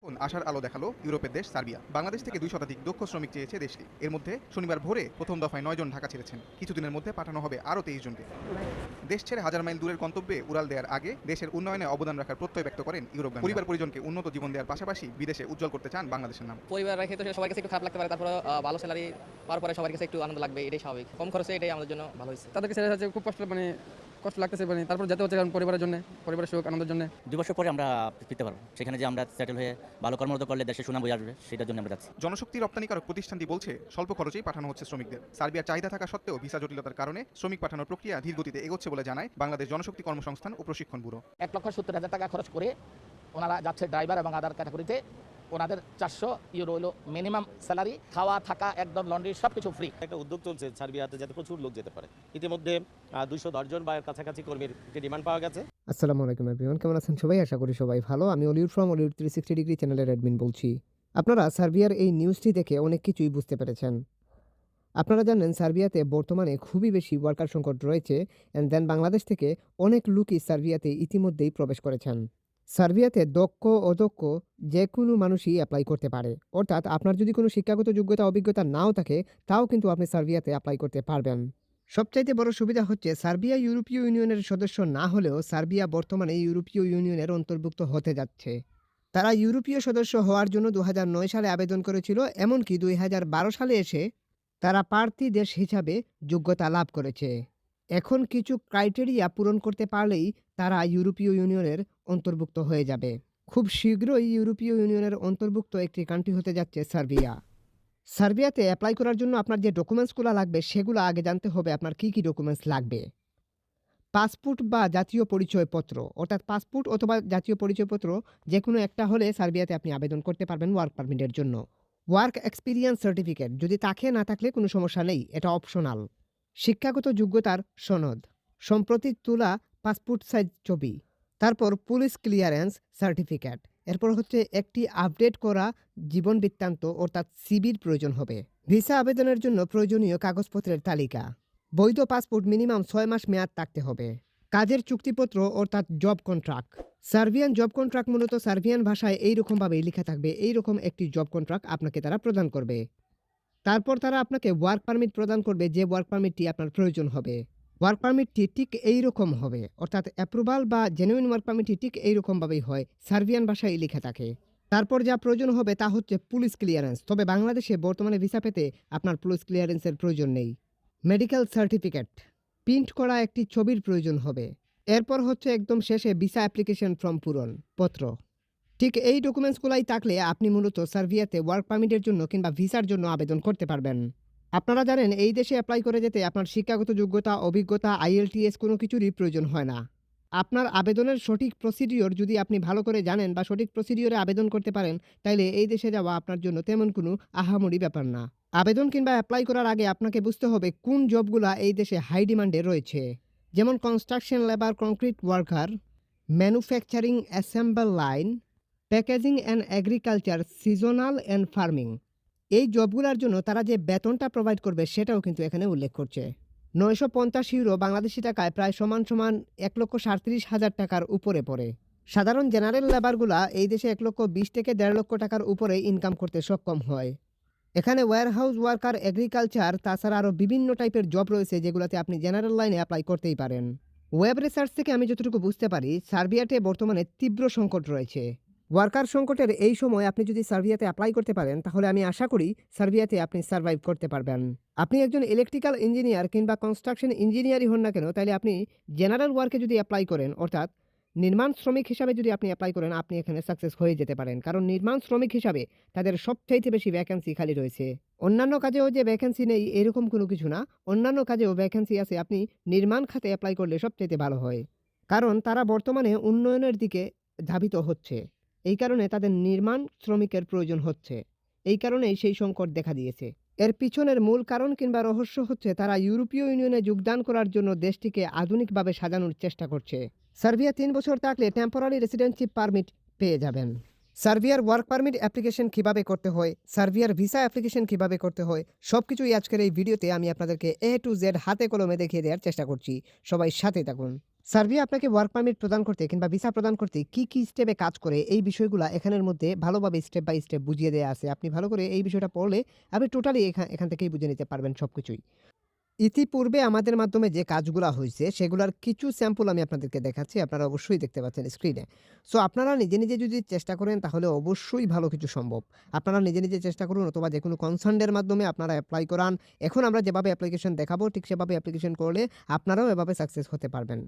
আশার আলো দেখালো ইউরোপের দেশ সার্বিয়া। বাংলাদেশ থেকে ২ শতাধিক দক্ষ শ্রমিক চেয়েছে দেশটি। এর মধ্যে শনিবার ভোরে প্রথম দফায় ৯ জন ঢাকা ছেড়েছেন। কিছুদিনের মধ্যে পাঠানো হবে আরও ২৩ জনকে। দেশ ছেড়ে হাজার মাইল দূরের গন্তব্যে উড়াল দেওয়ার আগে দেশের উন্নয়নে অবদান রাখার প্রত্যয় ব্যক্ত করেন ইউরোপগামীরা। পরিবার পরিজনকে উন্নত জীবন দেওয়ার পাশাপাশি বিদেশে উজ্জ্বল করতে চান বাংলাদেশের নাম। পরিবার রেখে তো সবার কাছে একটু খারাপ লাগতে পারে, তারপরে ভালো স্যালারি পাওয়ার পরে সবার কাছে একটু আনন্দ লাগবে, এটাই স্বাভাবিক। কম খরচে এটাই আমাদের জন্য ভালো হয়েছে। তাদেরকে ছেড়ে যাচ্ছে খুব কষ্ট লাগতেছে, তারপর যেতে হচ্ছে কারণ পরিবারের জন্য, পরিবারের সুখ আনন্দের জন্য। ২ বছর পরে আমরা ফিরতে পারবো, সেখানে যে আমরা সেটেল হয়ে ভালো কর্মরত করলে দেশের সুনাম বয়ে আসবে, সেটার জন্য আমরা যাচ্ছি। জনশক্তি রপ্তানিকারক প্রতিষ্ঠানটি বলছে স্বল্প খরচেই পাঠানো হচ্ছে শ্রমিকদের। সার্বিয়ার চাহিদা থাকা সত্ত্বেও ভিসা জটিলতার কারণে শ্রমিক পাঠানোর প্রক্রিয়া ধীর গতিতে এগোচ্ছে বলে জানায় বাংলাদেশ জনশক্তি কর্মসংস্থান ও প্রশিক্ষণ ব্যুরো। ১,৭০,০০০ টাকা খরচ করে ওনারা যাচ্ছে ড্রাইভার এবং আদার ক্যাটাগরিতে। ওনাদের ৪০০ ইউরো হলো মিনিমাম স্যালারি, খাওয়া থাকা একদম লন্ড্রি সব কিছু ফ্রি। একটা উদ্যোগ চলছে সার্বিয়াতে যাতে প্রচুর লোক যেতে পারে। ইতিমধ্যে ২১০ জন বা এর কাছাকাছি কর্মীর যে ডিমান্ড পাওয়া গেছে। আসসালামু আলাইকুম এভরিওয়ান, কেমন আছেন সবাই? আশা করি সবাই ভালো। আমি অলিউড ফ্রম অলিউড 360 ডিগ্রি চ্যানেলের অ্যাডমিন বলছি। আপনারা সার্বিয়ার এই নিউজটি দেখে অনেক কিছুই বুঝতে পেরেছেন। আপনারা জানেন সার্বিয়াতে বর্তমানে খুবই বেশি ওয়ার্কার সংকট রয়েছে, অ্যান্ড দেন বাংলাদেশ থেকে অনেক লোকই সার্বিয়াতে ইতিমধ্যেই প্রবেশ করেছেন। সার্বিয়াতে দক্ষ অদক্ষ যে কোনো মানুষই অ্যাপ্লাই করতে পারে, অর্থাৎ আপনার যদি কোনো শিক্ষাগত যোগ্যতা অভিজ্ঞতা নাও থাকে তাও কিন্তু আপনি সার্বিয়াতে অ্যাপ্লাই করতে পারবেন। সবচাইতে বড় সুবিধা হচ্ছে সার্বিয়া ইউরোপীয় ইউনিয়নের সদস্য না হলেও সার্বিয়া বর্তমানে ইউরোপীয় ইউনিয়নের অন্তর্ভুক্ত হতে যাচ্ছে। তারা ইউরোপীয় সদস্য হওয়ার জন্য ২০০৯ সালে আবেদন করেছিল, এমনকি ২০১২ সালে এসে তারা প্রার্থী দেশ হিসাবে যোগ্যতা লাভ করেছে। এখন কিছু ক্রাইটেরিয়া পূরণ করতে পারলেই তারা ইউরোপীয় ইউনিয়নের অন্তর্ভুক্ত হয়ে যাবে। খুব শীঘ্রই ইউরোপীয় ইউনিয়নের অন্তর্ভুক্ত একটি কান্ট্রি হতে যাচ্ছে সার্বিয়া। সার্বিয়াতে অ্যাপ্লাই করার জন্য আপনার যে ডকুমেন্টসগুলো লাগবে সেগুলো আগে জানতে হবে আপনার কী কী ডকুমেন্টস লাগবে। পাসপোর্ট বা জাতীয় পরিচয়পত্র, অর্থাৎ পাসপোর্ট অথবা জাতীয় পরিচয়পত্র যে কোনো একটা হলে সার্বিয়াতে আপনি আবেদন করতে পারবেন ওয়ার্ক পারমিটের জন্য। ওয়ার্ক এক্সপিরিয়েন্স সার্টিফিকেট যদি থাকে না থাকলে কোনো সমস্যা নেই, এটা অপশনাল। শিক্ষাগত যোগ্যতার সনদ, সম্প্রতি তোলা পাসপোর্ট সাইজ ছবি, তারপর পুলিশ ক্লিয়ারেন্স সার্টিফিকেট, এরপর হচ্ছে একটি আপডেট করা জীবন বৃত্তান্ত অর্থাৎ সিবির প্রয়োজন হবে। ভিসা আবেদনের জন্য প্রয়োজনীয় কাগজপত্রের তালিকা, বৈধ পাসপোর্ট মিনিমাম ৬ মাস মেয়াদ থাকতে হবে, কাজের চুক্তিপত্র অর্থাৎ job contract. Serbian job contract মূলত সার্বিয়ান ভাষায় এইরকমভাবেই লেখা থাকবে, এইরকম একটি জব কন্ট্রাক্ট আপনাকে তারা প্রদান করবে। তারপর তারা আপনাকে ওয়ার্ক পারমিট প্রদান করবে, যে ওয়ার্ক পারমিটটি আপনার প্রয়োজন হবে। ওয়ার্ক পারমিটটি ঠিক এইরকম হবে, অর্থাৎ অ্যাপ্রুভাল বা জেনুইন ওয়ার্ক পারমিটটি ঠিক এইরকমভাবেই হয়, সার্বিয়ান ভাষায় লেখা থাকে। তারপর যা প্রয়োজন হবে তা হচ্ছে পুলিশ ক্লিয়ারেন্স, তবে বাংলাদেশে বর্তমানে ভিসা পেতে আপনার পুলিশ ক্লিয়ারেন্সের প্রয়োজন নেই। মেডিকেল সার্টিফিকেট, প্রিন্ট করা একটি ছবির প্রয়োজন হবে। এরপর হচ্ছে একদম শেষে ভিসা অ্যাপ্লিকেশন ফর্ম পূরণ পত্র। ঠিক এই ডকুমেন্টসগুলাই থাকলে আপনি মূলত সার্বিয়াতে ওয়ার্ক পারমিটের জন্য কিংবা ভিসার জন্য আবেদন করতে পারবেন। আপনারা জানেন এই দেশে অ্যাপ্লাই করে যেতে আপনার শিক্ষাগত যোগ্যতা অভিজ্ঞতা IELTS কোনো কিছুরই প্রয়োজন হয় না। আপনার আবেদনের সঠিক প্রসিডিওর যদি আপনি ভালো করে জানেন বা সঠিক প্রসিডিওরে আবেদন করতে পারেন, তাইলে এই দেশে যাওয়া আপনার জন্য তেমন কোনো আহামরি ব্যাপার না। আবেদন কিংবা অ্যাপ্লাই করার আগে আপনাকে বুঝতে হবে কোন জবগুলা এই দেশে হাই ডিমান্ডে রয়েছে, যেমন construction labour, concrete worker, manufacturing assemble line, packaging and agriculture, seasonal and farming. এই জবগুলোর জন্য তারা যে বেতনটা প্রোভাইড করবে সেটাও কিন্তু এখানে উল্লেখ করছে। ৯৫০ ইউরো বাংলাদেশি টাকায় প্রায় সমান ১,৩৭,০০০ টাকার উপরে পড়ে। সাধারণ জেনারেল লেবারগুলা এই দেশে ১,২০,০০০ থেকে ১.৫ লক্ষ টাকার উপরে ইনকাম করতে সক্ষম হয়। এখানে ওয়্যারহাউস ওয়ার্কার, এগ্রিকালচার, তাছাড়া আরও বিভিন্ন টাইপের জব রয়েছে যেগুলোতে আপনি জেনারেল লাইনে অ্যাপ্লাই করতেই পারেন। ওয়েব রিসার্চ থেকে আমি যতটুকু বুঝতে পারি সার্বিয়াতে বর্তমানে তীব্র সংকট রয়েছে। ওয়ার্কার সংকটের এই সময় আপনি যদি সার্বিয়াতে অ্যাপ্লাই করতে পারেন তাহলে আমি আশা করি সার্বিয়াতে আপনি সার্ভাইভ করতে পারবেন। আপনি একজন ইলেকট্রিক্যাল ইঞ্জিনিয়ার কিংবা কনস্ট্রাকশন ইঞ্জিনিয়ারই হন না কেন, তাহলে আপনি জেনারেল ওয়ার্কে যদি অ্যাপ্লাই করেন, অর্থাৎ নির্মাণ শ্রমিক হিসাবে যদি আপনি অ্যাপ্লাই করেন, আপনি এখানে সাকসেস হয়ে যেতে পারেন। কারণ নির্মাণ শ্রমিক হিসাবে তাদের সবচাইতে বেশি ভ্যাকেন্সি খালি রয়েছে। অন্যান্য কাজেও যে ভ্যাকেন্সি নেই এরকম কোনো কিছু না, অন্যান্য কাজেও ভ্যাকেন্সি আছে। আপনি নির্মাণ খাতে অ্যাপ্লাই করলে সবচাইতে ভালো হয়, কারণ তারা বর্তমানে উন্নয়নের দিকে ধাবিত হচ্ছে। এই কারণে তাদের নির্মাণ শ্রমিকের প্রয়োজন হচ্ছে, এই কারণেই সেই সংকট দেখা দিয়েছে। এর পিছনের মূল কারণ কিংবা রহস্য হচ্ছে তারা ইউরোপীয় ইউনিয়নে যোগদান করার জন্য দেশটিকে আধুনিকভাবে সাজানোর চেষ্টা করছে। সার্বিয়া ৩ বছর থাকলে টেম্পোরারি রেসিডেন্সিপ পারমিট পেয়ে যাবেন। সার্বিয়ার ওয়ার্ক পারমিট অ্যাপ্লিকেশন কিভাবে করতে হয়, সার্বিয়ার ভিসা অ্যাপ্লিকেশন কিভাবে করতে হয়, সবকিছুই আজকের এই ভিডিওতে আমি আপনাদেরকে A to Z হাতে কলমে দেখিয়ে দেওয়ার চেষ্টা করছি। সবাই সাথে থাকুন। সার্বিয়া আপনাকে ওয়ার্ক পারমিট প্রদান করতে কিংবা ভিসা প্রদান করতে কি স্টেপে কাজ করে এই বিষয়গুলো এখানের মধ্যে ভালোভাবে স্টেপ বাই স্টেপ বুঝিয়ে দেওয়া আছে। আপনি ভালো করে এই বিষয়টা পড়লে আপনি টোটালি এখান থেকেই বুঝে নিতে পারবেন সবকিছুই। ইতিপূর্বে আমাদের মাধ্যমে যে কাজগুলা হয়েছে সেগুলার কিছু স্যাম্পল আমি আপনাদেরকে দেখাচ্ছি। আপনারা অবশ্যই দেখতে পাচ্ছেন স্ক্রিনে। সো আপনারা নিজে নিজে যদি চেষ্টা করেন তাহলে অবশ্যই ভালো কিছু সম্ভব। আপনারা নিজে নিজে চেষ্টা করুন অথবা যে কোনো কনসার্নের মাধ্যমে আপনারা অ্যাপ্লাই করান। এখন আমরা যেভাবে অ্যাপ্লিকেশন দেখাবো ঠিক সেভাবে অ্যাপ্লিকেশন করলে আপনারাও এভাবে সাকসেস হতে পারবেন।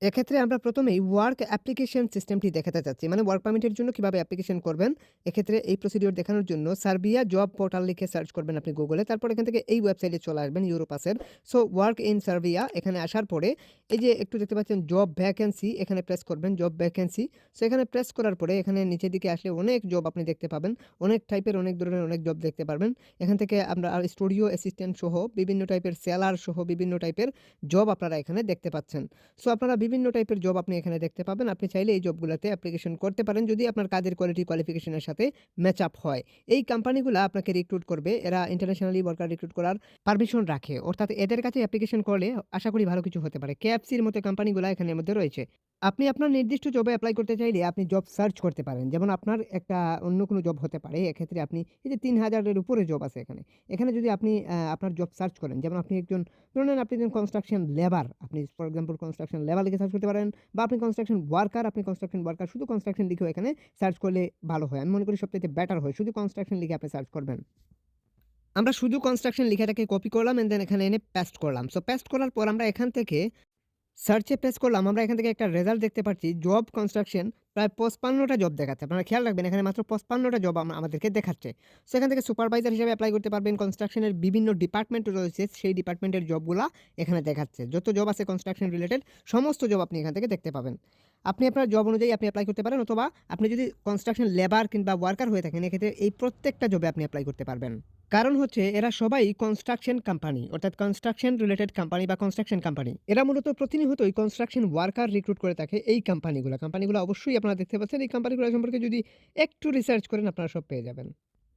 এক্ষেত্রে আমরা প্রথমেই ওয়ার্ক অ্যাপ্লিকেশন সিস্টেমটি দেখাতে চাচ্ছি, মানে ওয়ার্ক পারমিটের জন্য কীভাবে অ্যাপ্লিকেশন করবেন। এক্ষেত্রে এই প্রসিডিওর দেখানোর জন্য সার্বিয়া জব পোর্টাল লিখে সার্চ করবেন আপনি গুগলে। তারপর এখান থেকে এই ওয়েবসাইটে চলে আসবেন ইউরোপাসের। সো ওয়ার্ক ইন সার্বিয়া এখানে আসার পরে এই যে একটু দেখতে পাচ্ছেন জব ভ্যাকেন্সি, এখানে প্রেস করবেন জব ভ্যাকেন্সি। সো এখানে প্রেস করার পরে এখানে নিচের দিকে আসলে অনেক জব আপনি দেখতে পাবেন, অনেক টাইপের অনেক ধরনের অনেক জব দেখতে পারবেন। এখান থেকে আমরা আর স্টুডিও অ্যাসিস্ট্যান্ট সহ বিভিন্ন টাইপের সেলার সহ বিভিন্ন টাইপের জব আপনারা এখানে দেখতে পাচ্ছেন। সো আপনারা বিভিন্ন টাইপের জব আপনি এখানে দেখতে পাবেন। আপনি চাইলে এই জবগুলোতে অ্যাপ্লিকেশন করতে পারেন যদি আপনার কাজের কোয়ালিটি কোয়ালিফিকেশনের সাথে ম্যাচ আপ হয়। এই কোম্পানিগুলো আপনাকে রিক্রুট করবে, এরা ইন্টারন্যাশনালি ওয়ার্কার রিক্রুট করার পারমিশন রাখে, অর্থাৎ এদের কাছে অ্যাপ্লিকেশন করলে আশা করি ভালো কিছু হতে পারে। কেএফসির মতো কোম্পানিগুলো এখানের মধ্যে রয়েছে। আপনি আপনার নির্দিষ্ট জবে অ্যাপ্লাই করতে চাইলে আপনি জব সার্চ করতে পারেন। যেমন আপনার একটা অন্য কোনো জব হতে পারে, এক্ষেত্রে আপনি এই যে 3000-এর উপরে জব আছে এখানে যদি আপনি আপনার জব সার্চ করেন, যেমন আপনি একজন ধরে নেন আপনি একজন কনস্ট্রাকশন লেবার, আপনি ফর এক্সাম্পল কনস্ট্রাকশন লেবার লিখে সার্চ করতে পারেন, বা আপনি কনস্ট্রাকশন ওয়ার্কার, আপনি কনস্ট্রাকশন ওয়ার্কার শুধু কনস্ট্রাকশন লিখেও এখানে সার্চ করলে ভালো হয়। আমি মনে করি সবথেকে বেটার হয় শুধু কনস্ট্রাকশন লিখে আপনি সার্চ করবেন। আমরা শুধু কনস্ট্রাকশন লিখাটাকে কপি করলাম এন্ড দেন এখানে এনে পেস্ট করলাম। সো পেস্ট করার পর আমরা এখান থেকে সার্চে প্রেস করলাম, আমরা এখান থেকে একটা রেজাল্ট দেখতে পাচ্ছি জব কনস্ট্রাকশন প্রায় 55টা জব দেখাচ্ছে। আপনারা খেয়াল রাখবেন এখানে মাত্র 55টা জব আমাদেরকে দেখাচ্ছে। সেখান থেকে সুপারভাইজার হিসেবে অ্যাপ্লাই করতে পারবেন। কনস্ট্রাকশনের বিভিন্ন ডিপার্টমেন্ট রয়েছে, সেই ডিপার্টমেন্টের জবগুলা এখানে দেখাচ্ছে। যত জব আছে কনস্ট্রাকশন রিলেটেড সমস্ত জব আপনি এখান থেকে দেখতে পাবেন। আপনি আপনার জব অনুযায়ী আপনি অ্যাপ্লাই করতে পারেন, অথবা আপনি যদি কনস্ট্রাকশন লেবার কিংবা ওয়ার্কার হয়ে থাকেন এক্ষেত্রে এই প্রত্যেকটা জবে আপনি অ্যাপ্লাই করতে পারবেন। কারণ হচ্ছে এরা সবাই কনস্ট্রাকশন কোম্পানি, অর্থাৎ কনস্ট্রাকশন রিলেটেড কোম্পানি বা কনস্ট্রাকশন কোম্পানি। এরা মূলত প্রতিনিয়তই কনস্ট্রাকশন ওয়ার্কার রিক্রুট করে থাকে। এই কোম্পানিগুলো অবশ্যই আপনারা দেখতে পাচ্ছেন। এই কোম্পানিগুলো সম্পর্কে যদি একটু রিসার্চ করেন আপনারা সব পেয়ে যাবেন।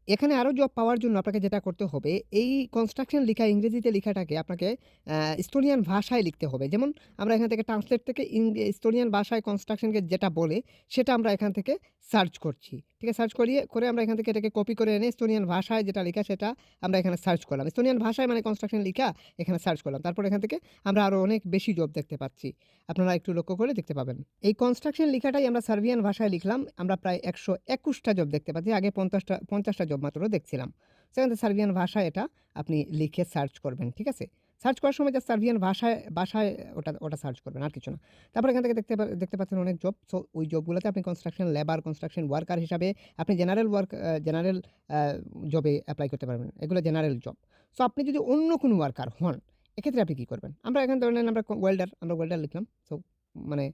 এখানে আরও জব পাওয়ার জন্য আপনাকে যেটা করতে হবে, এই কনস্ট্রাকশন লিখা ইংরেজিতে লেখাটাকে আপনাকে এস্তোনিয়ান ভাষায় লিখতে হবে। যেমন আমরা এখান থেকে ট্রান্সলেট থেকে এস্তোনিয়ান ভাষায় কনস্ট্রাকশনকে যেটা বলে সেটা আমরা এখান থেকে সার্চ করছি। ঠিক আছে, সার্চ করে আমরা এখান থেকে এটাকে কপি করে এনে এস্তোনিয়ান ভাষায় যেটা লেখা সেটা আমরা এখানে সার্চ করলাম। এস্তোনিয়ান ভাষায় মানে কনস্ট্রাকশন লিখা এখানে সার্চ করলাম। তারপর এখান থেকে আমরা আরও অনেক বেশি জব দেখতে পাচ্ছি, আপনারা একটু লক্ষ্য করে দেখতে পাবেন। এই কনস্ট্রাকশন লেখাটাই আমরা সার্বিয়ান ভাষায় লিখলাম, আমরা প্রায় 121টা জব দেখতে পাচ্ছি। আগে 50টা জব মাত্র দেখছিলাম। সেখান থেকে সার্বিয়ান ভাষায় এটা আপনি লিখে সার্চ করবেন। ঠিক আছে, সার্চ করার সময় যা সার্বিয়ান ভাষায় ওটা সার্চ করবেন, আর কিছু না। তারপর এখান থেকে দেখতে পাচ্ছেন অনেক জব। সো ওই জবগুলোতে আপনি কনস্ট্রাকশন লেবার, কনস্ট্রাকশন ওয়ার্কার হিসাবে আপনি জেনারেল জবে অ্যাপ্লাই করতে পারবেন। এগুলো জেনারেল জব। সো আপনি যদি অন্য কোনো ওয়ার্কার হন এক্ষেত্রে আপনি কী করবেন, আমরা এখানে ধরে নেন আমরা ওয়েল্ডার লিখলাম। সো মানে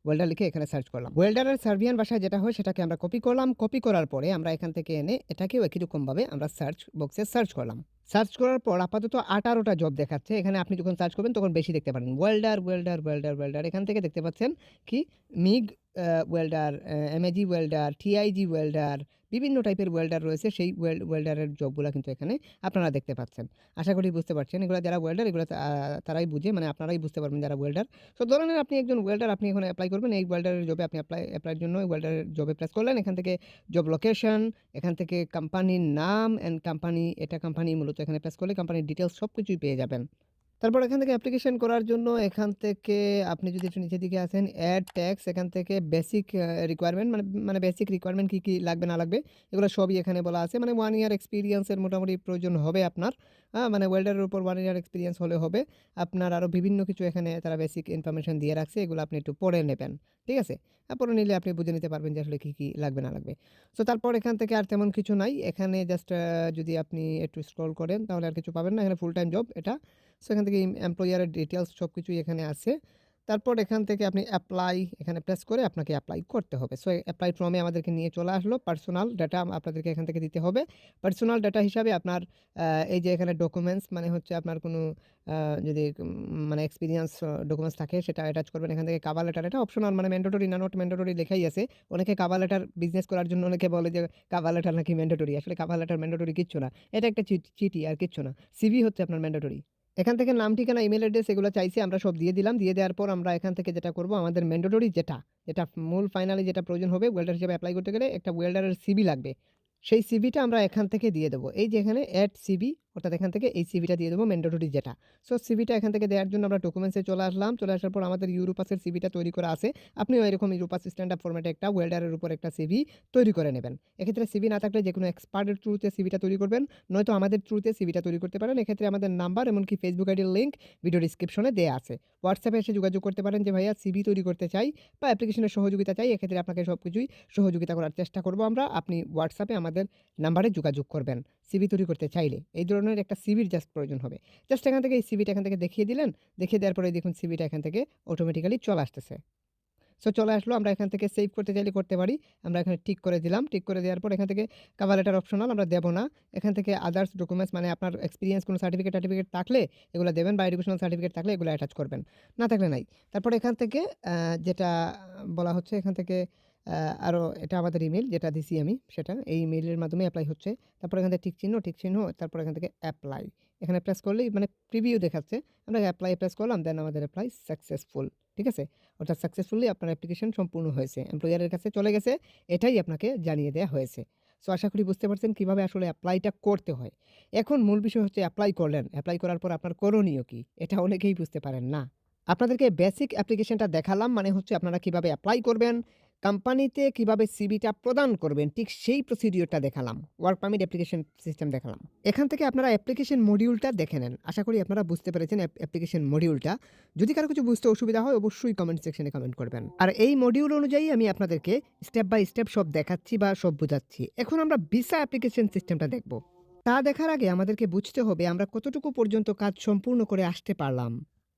ওয়েল্ডার লিখে এখানে সার্চ করলাম। ওয়েল্ডারের সার্বিয়ান ভাষায় যেটা হয় সেটাকে আমরা কপি করলাম। কপি করার পরে আমরা এখান থেকে এনে এটাকেও একই রকমভাবে আমরা সার্চ বক্সে সার্চ করলাম। সার্চ করার পর আপাতত 18টা জব দেখাচ্ছে। এখানে আপনি যখন সার্চ করবেন তখন বেশি দেখতে পারেন। ওয়েল্ডার এখান থেকে দেখতে পাচ্ছেন কি MiG welder, MAG welder, TIG welder, বিভিন্ন টাইপের ওয়েল্ডার রয়েছে। সেই ওয়েল্ডারের জবগুলো কিন্তু এখানে আপনারা দেখতে পাচ্ছেন। আশা করি বুঝতে পারছেন। এগুলো যারা ওয়েল্ডার এগুলো তারাই বুঝে, মানে আপনারাই বুঝতে পারবেন যারা ওয়েল্ডার। সো ধরে নেন আপনি একজন ওয়েল্ডার, আপনি এখানে অ্যাপ্লাই করবেন। এই ওয়েল্ডারের জবে আপনি অ্যাপ্লাইয়ের জন্য ওয়েল্ডারের জবে প্রেস করলেন। এখান থেকে জব লোকেশন, এখান থেকে কোম্পানির নাম অ্যান্ড কোম্পানি, এটা কোম্পানি মূলত এখানে প্রেস করলে কোম্পানির ডিটেলস সব কিছুই পেয়ে যাবেন। তারপর এখান থেকে অ্যাপ্লিকেশন করার জন্য এখান থেকে আপনি যদি একটু নিচের দিকে আসেন অ্যাড ট্যাক্স, এখান থেকে বেসিক রিকোয়ারমেন্ট মানে বেসিক রিকোয়ারমেন্ট কী লাগবে না লাগবে এগুলো সবই এখানে বলা আছে। মানে 1 ইয়ার এক্সপিরিয়েন্সের মোটামুটি প্রয়োজন হবে আপনার, মানে ওয়েল্ডারের উপর 1 ইয়ার এক্সপিরিয়েন্স হলে হবে। আপনার আরও বিভিন্ন কিছু এখানে তারা বেসিক ইনফরমেশন দিয়ে রাখছে, এগুলো আপনি একটু পড়ে নেবেন। ঠিক আছে, পরে নিলে আপনি বুঝে নিতে পারবেন যে আসলে কী লাগবে না লাগবে। সো তারপর এখান থেকে আর তেমন কিছু নাই। এখানে জাস্ট যদি আপনি একটু স্ক্রল করেন তাহলে আর কিছু পাবেন না। এখানে ফুল টাইম জব এটা। সো এখান থেকে এমপ্লয়ারের ডিটেলস সব কিছুই এখানে আছে। তারপর এখান থেকে আপনি অ্যাপ্লাই এখানে প্রেস করে আপনাকে অ্যাপ্লাই করতে হবে। সো অ্যাপ্লাই ফর্মে আমাদেরকে নিয়ে চলে আসলো। পার্সোনাল ডাটা আপনাদেরকে এখান থেকে দিতে হবে। পার্সোনাল ডাটা হিসাবে আপনার এই যে এখানে ডকুমেন্টস মানে হচ্ছে আপনার কোনো যদি মানে এক্সপিরিয়েন্স ডকুমেন্টস থাকে সেটা অ্যাটাচ করবেন। এখান থেকে কভার লেটার, এটা অপশনাল, মানে ম্যান্ডেটরি না নট ম্যান্ডেটরি লেখাই আছে। অনেকে কভার লেটার বিজনেস করার জন্য অনেকে বলে যে কভার লেটার নাকি ম্যান্ডেটরি। আসলে কভার লেটার ম্যান্ডেটরি কিচ্ছু না। এটা একটা চিঠি আর কিচ্ছু না। সিভি হচ্ছে আপনার ম্যান্ডেটরি। এখান থেকে নাম, ঠিকানা, ইমেল অ্যাড্রেস এগুলো চাইছে, আমরা সব দিয়ে দিলাম। দিয়ে দেওয়ার পর আমরা এখান থেকে যেটা করব, আমাদের ম্যান্ডেটরি যেটা মূল ফাইনালি যেটা প্রয়োজন হবে ওয়েল্ডার হিসেবে অ্যাপ্লাই করতে গেলে একটা ওয়েল্ডারের সিভি লাগবে। সেই সিভিটা আমরা এখান থেকে দিয়ে দেবো। এই যে এখানে অ্যাড সিভি, অর্থাৎ এখান থেকে এই সিভিটা দিয়ে দেবো ম্যান্ডেটরি যেটা। সো সিভিটা এখান থেকে দেওয়ার জন্য আমরা ডকুমেন্টসে চলে আসলাম। চলে আসার পর আমাদের ইউরোপাসের সিভিটা তৈরি করা আছে। আপনিও এরকম ইউরোপাস স্ট্যান্ডার্ড ফরম্যাটে একটা ওয়েল্ডারের উপর একটা সিভি তৈরি করে নেবেন। এক্ষেত্রে সিভি না থাকলে যে কোনো এক্সপার্টের থ্রুতে সিভিটা তৈরি করবেন, নয়তো আমাদের থ্রুতে সিভিটা তৈরি করতে পারেন। এক্ষেত্রে আমাদের নাম্বার এমনকি ফেসবুক আইডির লিঙ্ক ভিডিও ডিসক্রিপশনে দেওয়া আছে। হোয়াটসঅ্যাপে এসে যোগাযোগ করতে পারেন যে ভাইয়া সিভি তৈরি করতে চাই বা অ্যাপ্লিকেশনের সহযোগিতা চাই। এক্ষেত্রে আপনাকে সব কিছুই সহযোগিতা করার চেষ্টা করব আমরা। আপনি হোয়াটসঅ্যাপে আমাদের নাম্বারে যোগাযোগ করবেন সিভি তৈরি করতে চাইলে। এই ধরনের একটা সিভির জাস্ট প্রয়োজন হবে। জাস্ট এখান থেকে এই সিভিটা এখান থেকে দেখিয়ে দিলেন। দেখিয়ে দেওয়ার পরে দেখুন সিভিটা এখান থেকে অটোমেটিক্যালি চলে আসতেছে। সো চলে আসলো। আমরা এখান থেকে সেভ করতে চাইলে করতে পারি। আমরা এখানে টিক করে দিলাম। টিক করে দেওয়ার পর এখান থেকে কভার লেটার অপশনাল আমরা দেবো না। এখান থেকে আদার্স ডকুমেন্টস মানে আপনার এক্সপিরিয়েন্স কোনো সার্টিফিকেট থাকলে এগুলো দেবেন, বা এডুকেশনাল সার্টিফিকেট থাকলে এগুলো অ্যাটাচ করবেন, না থাকলে নাই। তারপর এখান থেকে যেটা বলা হচ্ছে এখান থেকে আরও এটা আমাদের ইমেল যেটা দিছি আমি সেটা, এই ইমেইলের মাধ্যমে অ্যাপ্লাই হচ্ছে। তারপর এখান থেকে টিক চিহ্ন, তারপর এখান থেকে অ্যাপ্লাই এখানে প্রেস করলেই মানে প্রিভিউ দেখাচ্ছে। আমরা অ্যাপ্লাই প্রেস করলাম, দেন আমাদের অ্যাপ্লাই সাকসেসফুল। ঠিক আছে, অর্থাৎ সাকসেসফুলি আপনার অ্যাপ্লিকেশন সম্পূর্ণ হয়েছে, এমপ্লয়ারের কাছে চলে গেছে, এটাই আপনাকে জানিয়ে দেওয়া হয়েছে। সো আশা করি বুঝতে পারছেন কীভাবে আসলে অ্যাপ্লাইটা করতে হয়। এখন মূল বিষয় হচ্ছে অ্যাপ্লাই করলেন, অ্যাপ্লাই করার পর আপনার করণীয় কী, এটা অনেকেই বুঝতে পারেন না। আপনাদেরকে বেসিক অ্যাপ্লিকেশনটা দেখালাম, মানে হচ্ছে আপনারা কীভাবে অ্যাপ্লাই করবেন, কোম্পানিতে কীভাবে সিভিটা প্রদান করবেন, ঠিক সেই প্রসিডিওরটা দেখালাম। ওয়ার্ক পারমিট অ্যাপ্লিকেশন সিস্টেম দেখালাম। এখান থেকে আপনারা অ্যাপ্লিকেশন মডিউলটা দেখে নেন। আশা করি আপনারা বুঝতে পেরেছেন অ্যাপ্লিকেশন মডিউলটা। যদি কারো কিছু বুঝতে অসুবিধা হয় অবশ্যই কমেন্ট সেকশনে কমেন্ট করবেন। আর এই মডিউল অনুযায়ী আমি আপনাদেরকে স্টেপ বাই স্টেপ সব দেখাচ্ছি বা সব বোঝাচ্ছি। এখন আমরা ভিসা অ্যাপ্লিকেশন সিস্টেমটা দেখব। তা দেখার আগে আমাদেরকে বুঝতে হবে আমরা কতটুকু পর্যন্ত কাজ সম্পূর্ণ করে আসতে পারলাম।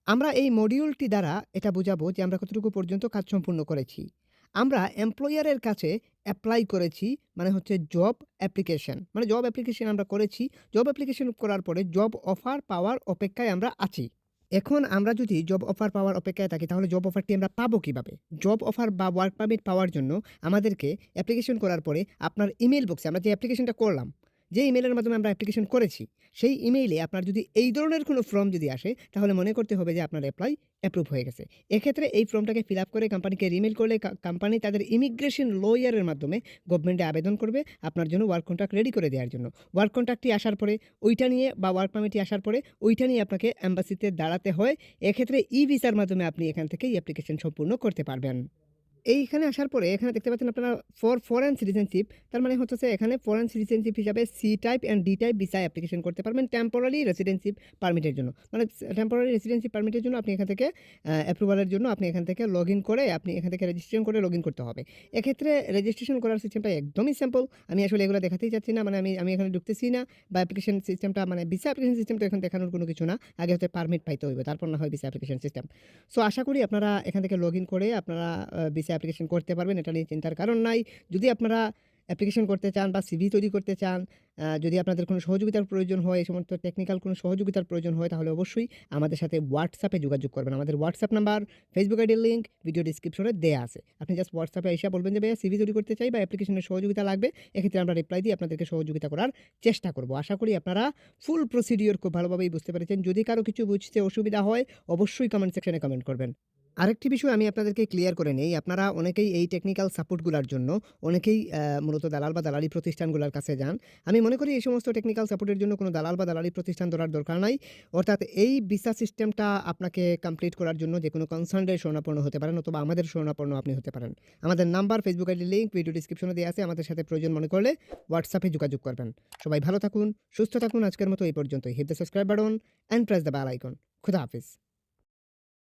আমরা এই মডিউলটি দ্বারা এটা বোঝাবো যে আমরা কতটুকু পর্যন্ত কাজ সম্পূর্ণ করেছি। আমরা এমপ্লয়ারের কাছে অ্যাপ্লাই করেছি, মানে হচ্ছে জব অ্যাপ্লিকেশন, মানে জব অ্যাপ্লিকেশন আমরা করেছি। জব অ্যাপ্লিকেশন করার পরে জব অফার পাওয়ার অপেক্ষায় আমরা আছি। এখন আমরা যদি জব অফার পাওয়ার অপেক্ষায় থাকি তাহলে জব অফারটি আমরা পাবো কীভাবে? জব অফার বা ওয়ার্ক পারমিট পাওয়ার জন্য আমাদেরকে অ্যাপ্লিকেশন করার পরে আপনার ইমেল বক্সে আমরা যে অ্যাপ্লিকেশনটা করলাম, যে ইমেলের মাধ্যমে আমরা অ্যাপ্লিকেশন করেছি, সেই ইমেইলে আপনার যদি এই ধরনের কোনো ফর্ম যদি আসে তাহলে মনে করতে হবে যে আপনার অ্যাপ্রুভ হয়ে গেছে। এক্ষেত্রে এই ফর্মটাকে ফিল আপ করে কোম্পানিকে রিমেল করলে কোম্পানি তাদের ইমিগ্রেশন লয়ারের মাধ্যমে গভর্নমেন্টে আবেদন করবে আপনার জন্য ওয়ার্ক কন্ট্রাক্ট রেডি করে দেওয়ার জন্য। ওয়ার্ক কন্ট্রাক্টটি আসার পরে ওইটা নিয়ে বা ওয়ার্ক পারমিটটি আসার পরে ওইটা নিয়ে আপনাকে অ্যাম্বাসিতে দাঁড়াতে হয়। এক্ষেত্রে ই ভিসার মাধ্যমে আপনি এখান থেকে অ্যাপ্লিকেশন সম্পূর্ণ করতে পারবেন। এইখানে আসার পরে এখানে দেখতে পাচ্ছেন আপনারা ফর ফরেন সিটিজেনশিপ, তার মানে হচ্ছে এখানে ফরেন সিটিজেনশিপ হিসাবে C type and D type visa application করতে পারবেন টেম্পোরারি রেসিডেন্সিপ পারমিটের জন্য। মানে টেম্পোরারি রেসিডেন্সিপ পারমিটের জন্য আপনি এখান থেকে অ্যাপ্রুভালের জন্য আপনি এখান থেকে লগ ইন করে আপনি এখান থেকে রেজিস্ট্রেশন করে লগ ইন করতে হবে। এক্ষেত্রে রেজিস্ট্রেশন করার সিস্টেমটা একদমই সিম্পল। আমি আসলে এগুলো দেখাতেই চাচ্ছি না, মানে আমি এখানে ঢুকতেছি না। বা অ্যাপ্লিকেশন সিস্টেমটা মানে ভিসা অ্যাপ্লিকেশন সিস্টেমটা এখন দেখানোর কোনো কিছু না। আগে হচ্ছে পারমিট পাইতে হইবে, তারপর না হয় ভিসা অ্যাপ্লিকেশন সিস্টেম। সো আশা করি আপনারা এখান থেকে লগ ইন করে আপনারা ভিসা অ্যাপ্লিকেশন করতে পারবেন, এটা নিয়ে চিন্তার কারণ নাই। যদি আপনারা অ্যাপ্লিকেশন করতে চান বা সিভি তৈরি করতে চান, যদি আপনাদের কোনো সহযোগিতার প্রয়োজন হয়, এই সমস্ত টেকনিক্যাল কোনো সহযোগিতার প্রয়োজন হয়, তাহলে অবশ্যই আমাদের সাথে হোয়াটসঅ্যাপে যোগাযোগ করবেন। আমাদের হোয়াটসঅ্যাপ নাম্বার, ফেসবুক আইডির লিঙ্ক ভিডিও ডিসক্রিপশনে দেওয়া আছে। আপনি জাস্ট হোয়াটসঅ্যাপে এসে বলবেন যে ভাইয়া সিভি তৈরি করতে চাই বা অ্যাপ্লিকেশনের সহযোগিতা লাগবে, এক্ষেত্রে আমরা রিপ্লাই দিয়ে আপনাদেরকে সহযোগিতা করার চেষ্টা করব। আশা করি আপনারা ফুল প্রসিডিওর খুব ভালোভাবেই বুঝতে পেরেছেন। যদি কারো কিছু বুঝতে অসুবিধা হয় অবশ্যই কমেন্ট সেকশনে কমেন্ট করবেন। আরেকটি বিষয় আমি আপনাদেরকে ক্লিয়ার করে নেই, আপনারা অনেকেই এই টেকনিক্যাল সাপোর্টগুলোর জন্য অনেকেই মূলত দালাল বা দালালি প্রতিষ্ঠানগুলোর কাছে যান। আমি মনে করি এই সমস্ত টেকনিক্যাল সাপোর্টের জন্য কোনো দালাল বা দালালি প্রতিষ্ঠান ধরার দরকার নাই। অর্থাৎ এই ভিসা সিস্টেমটা আপনাকে কমপ্লিট করার জন্য যে কোনো কনসার্নের শরণাপন্ন হতে পারেন, অথবা আমাদের শরণাপন্ন আপনি হতে পারেন। আমাদের number, Facebook ID link video ডিসক্রিপশনে দেওয়া আছে। আমাদের সাথে প্রয়োজন মনে করলে হোয়াটসঅ্যাপে যোগাযোগ করবেন। সবাই ভালো থাকুন, সুস্থ থাকুন। আজকের মতো এই পর্যন্তই। Hit the subscribe button and press the bell icon. খুদা হাফিজ।